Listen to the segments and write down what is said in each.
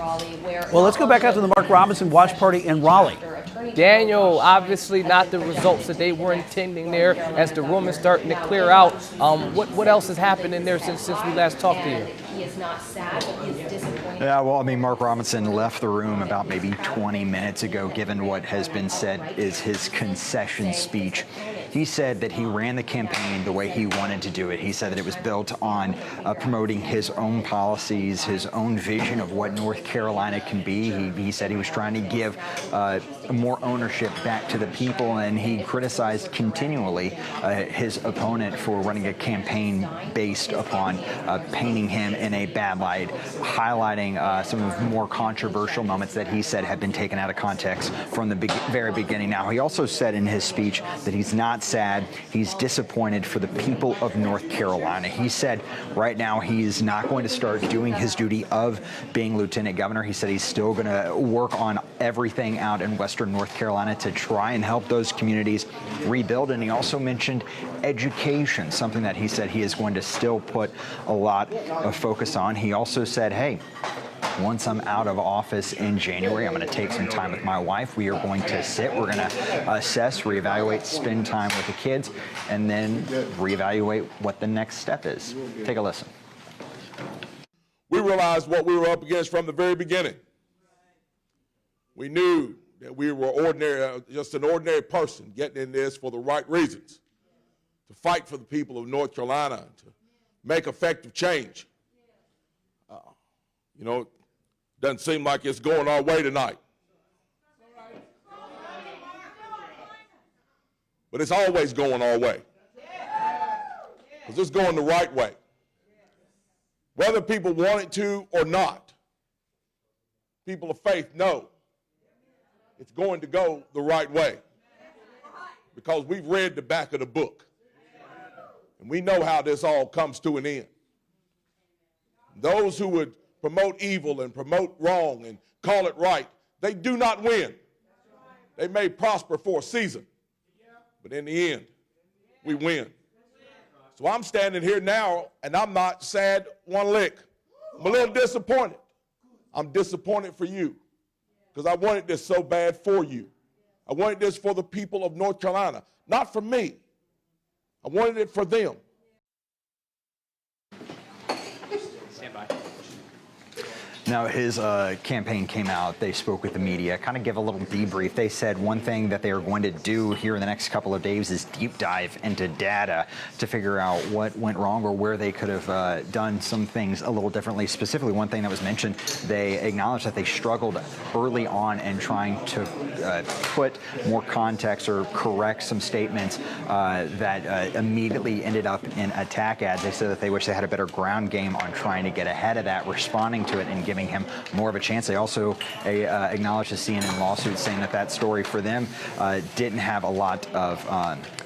Raleigh, where well, let's go back out to the Mark Robinson watch party in Raleigh. Daniel, obviously not the results that they were intending there as the room is starting to clear out. What else has happened in there since we last talked to you? He is not sad, but he is disappointed. Yeah, well, I mean, Mark Robinson left the room about maybe 20 minutes ago, given what has been said is his concession speech. He said that he ran the campaign the way he wanted to do it. He said that it was built on promoting his own policies, his own vision of what North Carolina can be. He said he was trying to give more ownership back to the people, and he criticized continually his opponent for running a campaign based upon painting him in a bad light, highlighting some of the more controversial moments that he said had been taken out of context from the very beginning. Now, he also said in his speech that he's not sad, he's disappointed for the people of North Carolina. He said right now he's not going to start doing his duty of being lieutenant governor. He said he's still going to work on everything out in Western North Carolina to try and help those communities rebuild. And he also mentioned education, something that he said he is going to still put a lot of focus on. He also said, hey, once I'm out of office in January, I'm going to take some time with my wife. We are going to sit. We're going to assess, reevaluate, spend time with the kids, and then reevaluate what the next step is. Take a listen. We realized what we were up against from the very beginning. We knew that we were ordinary, just an ordinary person getting in this for the right reasons, to fight for the people of North Carolina, to make effective change. You know, doesn't seem like it's going our way tonight. But it's always going our way. Because it's going the right way. Whether people want it to or not, people of faith know it's going to go the right way. Because we've read the back of the book. And we know how this all comes to an end. Those who would promote evil and promote wrong and call it right, they do not win. They may prosper for a season, but in the end, we win. So I'm standing here now, and I'm not sad one lick. I'm a little disappointed. I'm disappointed for you, because I wanted this so bad for you. I wanted this for the people of North Carolina, not for me. I wanted it for them. Now, his campaign came out. They spoke with the media, kind of give a little debrief. They said one thing that they are going to do here in the next couple of days is deep dive into data to figure out what went wrong or where they could have done some things a little differently. Specifically, one thing that was mentioned, they acknowledged that they struggled early on in trying to put more context or correct some statements that immediately ended up in attack ads. They said that they wish they had a better ground game on trying to get ahead of that, responding to it, and giving him more of a chance. They also acknowledged the CNN lawsuit, saying that that story for them didn't have a lot of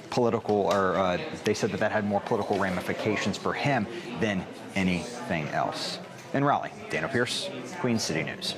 political, or they said that that had more political ramifications for him than anything else. In Raleigh, Daniel Pierce, Queen City News.